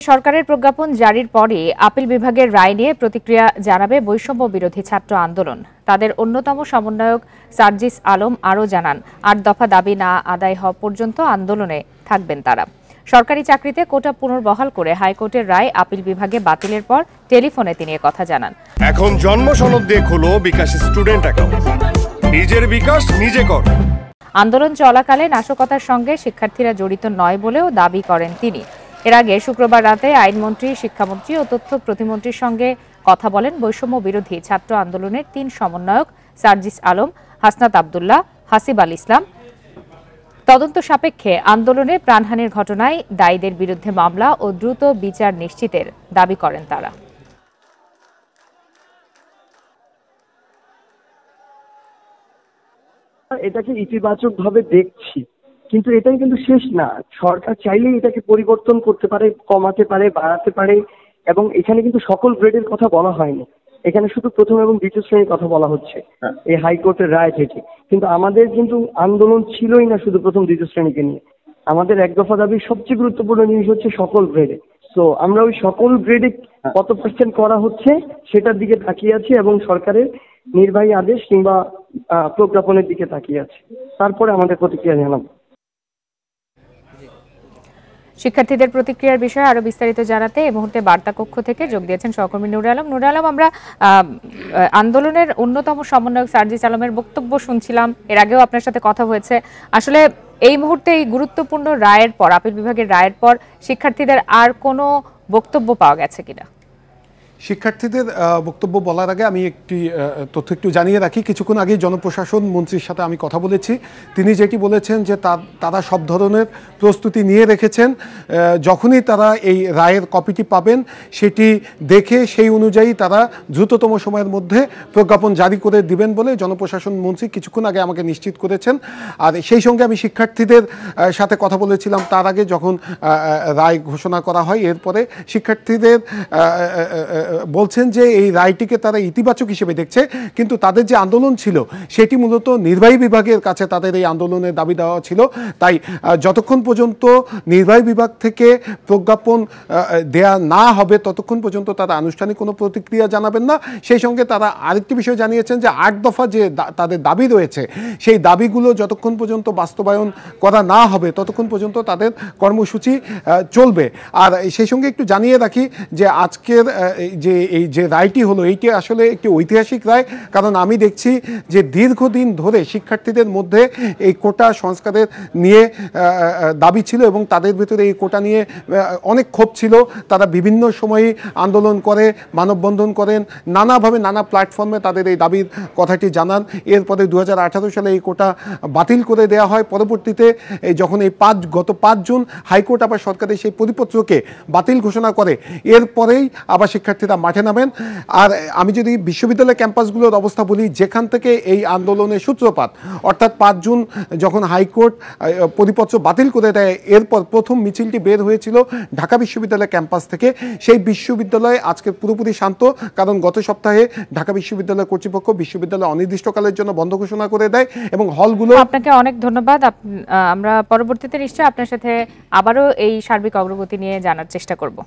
সরকারের প্রজ্ঞাপন জারির পরে আপিল বিভাগের রায় নিয়ে প্রতিক্রিয়া জানাবে বৈষম্য বিরোধী ছাত্র আন্দোলন। তাদের অন্যতম সমন্বয়ক সার্জিস আলম আরও জানান, ৮ দফা দাবি না আদায় হওয়া পর্যন্ত আন্দোলনে থাকবেন তারা। সরকারি চাকরিতে কোটা পুনর্বহাল করে হাইকোর্টের রায় আপিল বিভাগে বাতিলের পর টেলিফোনে তিনি কথা জানান। এখন জন্ম সনদ দিয়ে খোলো বিকাশ স্টুডেন্ট অ্যাকাউন্ট, নিজের বিকাশ নিজে কর। আন্দোলন চলাকালে নাশকতার সঙ্গে শিক্ষার্থীরা জড়িত নয় বলেও দাবি করেন তিনি। এর আগে শুক্রবার রাতে আইনমন্ত্রী, শিক্ষামন্ত্রী ও তথ্য প্রতিমন্ত্রীর সঙ্গে কথা বলেন বৈষম্য বিরোধী ছাত্র আন্দোলনের ৩ সমন্বয়ক সার্জিস আলম, হাসনাত আব্দুল্লাহ, হাসিব আল ইসলাম। তদন্ত সাপেক্ষে আন্দোলনে প্রাণহানির ঘটনায় দায়ীদের বিরুদ্ধে মামলা ও দ্রুত বিচার নিশ্চিতের দাবি করেন তারা। এটাকে ইতিবাচকভাবে দেখছি, কিন্তু এটাই কিন্তু শেষ না। সরকার চাইলেই এটাকে পরিবর্তন করতে পারে, কমাতে পারে, বাড়াতে পারে। এবং এখানে কিন্তু সকল গ্রেডের কথা বলা হয়নি, এখানে শুধু প্রথম এবং দ্বিতীয় শ্রেণীর কথা বলা হচ্ছে এই হাইকোর্টের রায় থেকে। কিন্তু আমাদের কিন্তু আন্দোলন ছিলই না শুধু প্রথম দ্বিতীয় শ্রেণীকে নিয়ে। আমাদের ১ দফা দাবির সবচেয়ে গুরুত্বপূর্ণ জিনিস হচ্ছে সকল গ্রেডে। তো আমরা ওই সকল গ্রেডে কত পার্সেন্ট করা হচ্ছে সেটার দিকে তাকিয়ে আছি এবং সরকারের নির্বাহী আদেশ কিংবা প্রজ্ঞাপনের দিকে তাকিয়ে আছি। তারপরে আমাদের প্রতিক্রিয়া জানাবো। শিক্ষার্থীদের প্রতিক্রিয়ার বিষয়ে আরো বিস্তারিত জানাতে এই মুহূর্তে বার্তা কক্ষ থেকে যোগ দিয়েছেন সহকর্মী নুর আলম। নুর আলম, আমরা আন্দোলনের অন্যতম সমন্বয়ক সার্জিস আলমের বক্তব্য শুনছিলাম, এর আগেও আপনার সাথে কথা হয়েছে। আসলে এই মুহূর্তে এই গুরুত্বপূর্ণ রায়ের পর, আপিল বিভাগের রায়ের পর শিক্ষার্থীদের আর কোনো বক্তব্য পাওয়া গেছে কিনা? শিক্ষার্থীদের বক্তব্য বলার আগে আমি একটি তথ্য একটু জানিয়ে রাখি। কিছুক্ষণ আগে জনপ্রশাসন মন্ত্রীর সাথে আমি কথা বলেছি। তিনি যেটি বলেছেন যে তারা সব ধরনের প্রস্তুতি নিয়ে রেখেছেন। যখনই তারা এই রায়ের কপিটি পাবেন সেটি দেখে সেই অনুযায়ী তারা দ্রুততম সময়ের মধ্যে প্রজ্ঞাপন জারি করে দিবেন বলে জনপ্রশাসন মন্ত্রী কিছুক্ষণ আগে আমাকে নিশ্চিত করেছেন। আর সেই সঙ্গে আমি শিক্ষার্থীদের সাথে কথা বলেছিলাম তার আগে, যখন রায় ঘোষণা করা হয়। এরপরে শিক্ষার্থীদের বলছেন যে এই রায়টিকে তারা ইতিবাচক হিসেবে দেখছে, কিন্তু তাদের যে আন্দোলন ছিল সেটি মূলত নির্বাহী বিভাগের কাছে তাদের এই আন্দোলনের দাবি দেওয়া ছিল। তাই যতক্ষণ পর্যন্ত নির্বাহী বিভাগ থেকে প্রজ্ঞাপন দেয়া না হবে ততক্ষণ পর্যন্ত তারা আনুষ্ঠানিক কোনো প্রতিক্রিয়া জানাবেন না। সেই সঙ্গে তারা আরেকটি বিষয় জানিয়েছেন যে ৮ দফা যে তাদের দাবি রয়েছে সেই দাবিগুলো যতক্ষণ পর্যন্ত বাস্তবায়ন করা না হবে ততক্ষণ পর্যন্ত তাদের কর্মসূচি চলবে। আর সেই সঙ্গে একটু জানিয়ে রাখি যে আজকের এই যে রায়টি হলো এইটি আসলে একটি ঐতিহাসিক রায়। কারণ আমি দেখছি যে দীর্ঘদিন ধরে শিক্ষার্থীদের মধ্যে এই কোটা সংস্কারের নিয়ে দাবি ছিল এবং তাদের ভিতরে এই কোটা নিয়ে অনেক ক্ষোভ ছিল। তারা বিভিন্ন সময়ে আন্দোলন করে, মানববন্ধন করেন, নানাভাবে নানা প্ল্যাটফর্মে তাদের এই দাবির কথাটি জানান। এরপরে ২০১৮ সালে এই কোটা বাতিল করে দেওয়া হয়। পরবর্তীতে যখন গত ৫ জুন হাইকোর্ট আবার সরকারের সেই পরিপত্রকে বাতিল ঘোষণা করে, এরপরেই আবার শিক্ষার্থীরা মাঠে নামেন। আর আমি যদি বিশ্ববিদ্যালয় ক্যাম্পাসগুলোর অবস্থা বলি, যেখান থেকে এই আন্দোলনের সূত্রপাত, অর্থাৎ ৫ জুন যখন হাইকোর্ট পরিপত্র বাতিল করে দেয়, এরপর প্রথম মিছিলটি বের হয়েছিল ঢাকা বিশ্ববিদ্যালয় ক্যাম্পাস থেকে। সেই বিশ্ববিদ্যালয় আজকে পুরোপুরি শান্ত, কারণ গত সপ্তাহে ঢাকা বিশ্ববিদ্যালয় কর্তৃপক্ষ বিশ্ববিদ্যালয় অনির্দিষ্টকালের জন্য বন্ধ ঘোষণা করে দেয় এবং হলগুলো। আপনাকে অনেক ধন্যবাদ। আমরা পরবর্তীতে নিশ্চয়ই আপনার সাথে আবারও এই সার্বিক অগ্রগতি নিয়ে জানার চেষ্টা করব।